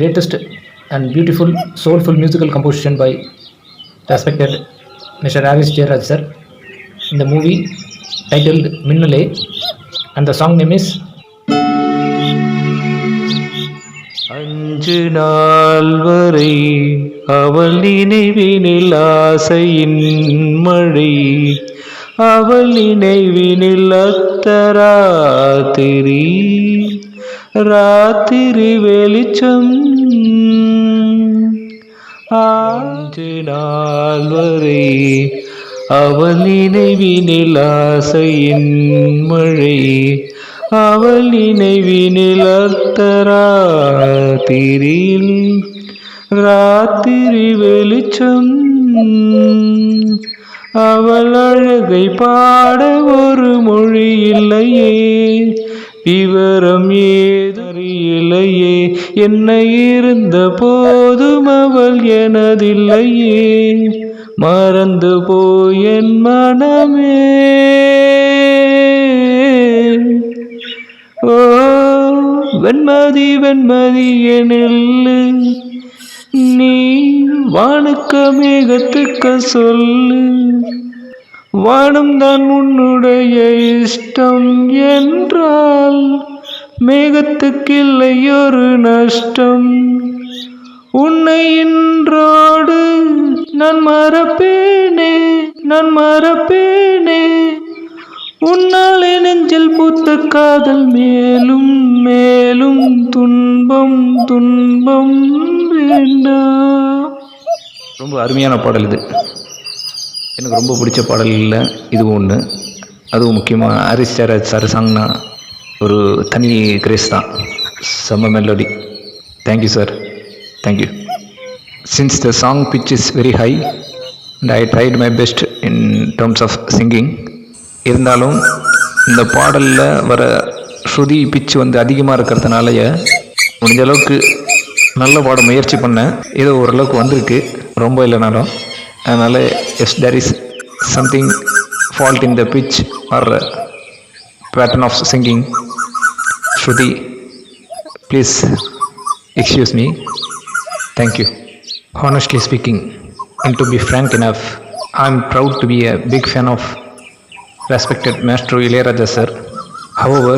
greatest and beautiful, soulful musical composition by respected Mr. Ravish Jayaraj sir in the movie titled Minnale, and the song name is அஞ்சு நாள் வரை அவள் நினைவினில் ஆசையின் மழை, அவள் நினைவினில் அத்தராத்திரி ராத்திரி வெளிச்சம். அஞ்சு நாள் வரை அவள் நினைவினில் ஆசையின் மழை, அவள் நினைவினில் அர்த்தராத்திரியில் ராத்திரி வெளிச்சம். அவள் அழகை பாட ஒரு மொழி இல்லையே, விவரம் ஏதறியில்லையே, என்ன இருந்த போதும் அவள் எனதில்லையே, மறந்து போய் என் மனமே. ஓ வெண்மதி வெண்மதி எனில்லு, நீ வானுக்க மேகத்துக்க சொல்லு, வானம் தான் உன்னுடைய இஷ்டம் என்றால் மேகத்துக்கில்லை ஒரு நஷ்டம். உன்னை இன்றோடு நான் மறப்பேனே, நான் மறப்பேனே, உன்னாலே நெஞ்சில் பூத்த காதல் மேலும் மேலும் துன்பம் துன்பம் வேண்டாம். ரொம்ப அருமையான பாடல் இது. எனக்கு ரொம்ப பிடிச்ச பாடல் இல்லை இதுவும் ஒன்று. அதுவும் முக்கியமாக ஹாரிஸ் ஜெயராஜ் சார் சாங்னா ஒரு தனி கிரேஸ் தான், செம்ம melody. Thank you sir, thank you. Since the song pitch is very high and I tried my best in terms of singing. இருந்தாலும் இந்த பாடலில் வர ஸ்ருதி பிச் அதிகமாக இருக்கிறதுனால முடிஞ்ச அளவுக்கு நல்ல பாட முயற்சி பண்ணேன். ஏதோ ஓரளவுக்கு வந்திருக்கு, ரொம்ப இல்லைனாலும். அதனால் yes there is something fault in the pitch or pattern of singing. Shruti, please excuse me. Thank you. Honestly speaking, and to be frank enough, I am proud to be a big fan of respected Maestro Ilayaraja sir. However,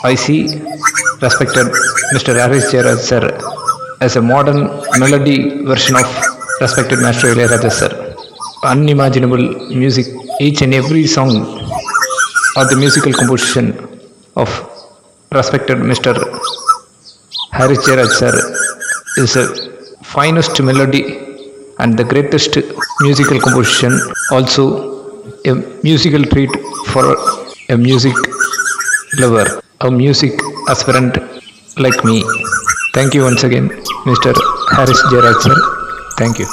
I see respected Mr. Ravish Jayaraj sir as a modern melody version of respected Maestro Ilayaraja sir. Unimaginable music, each and every song or the musical composition of respected Mr. Ravish Jayaraj sir is a finest melody and the greatest musical composition, also a musical treat for a music lover, a music aspirant like me. Thank you once again, Mr. Ravish Jayaraj sir. Thank you.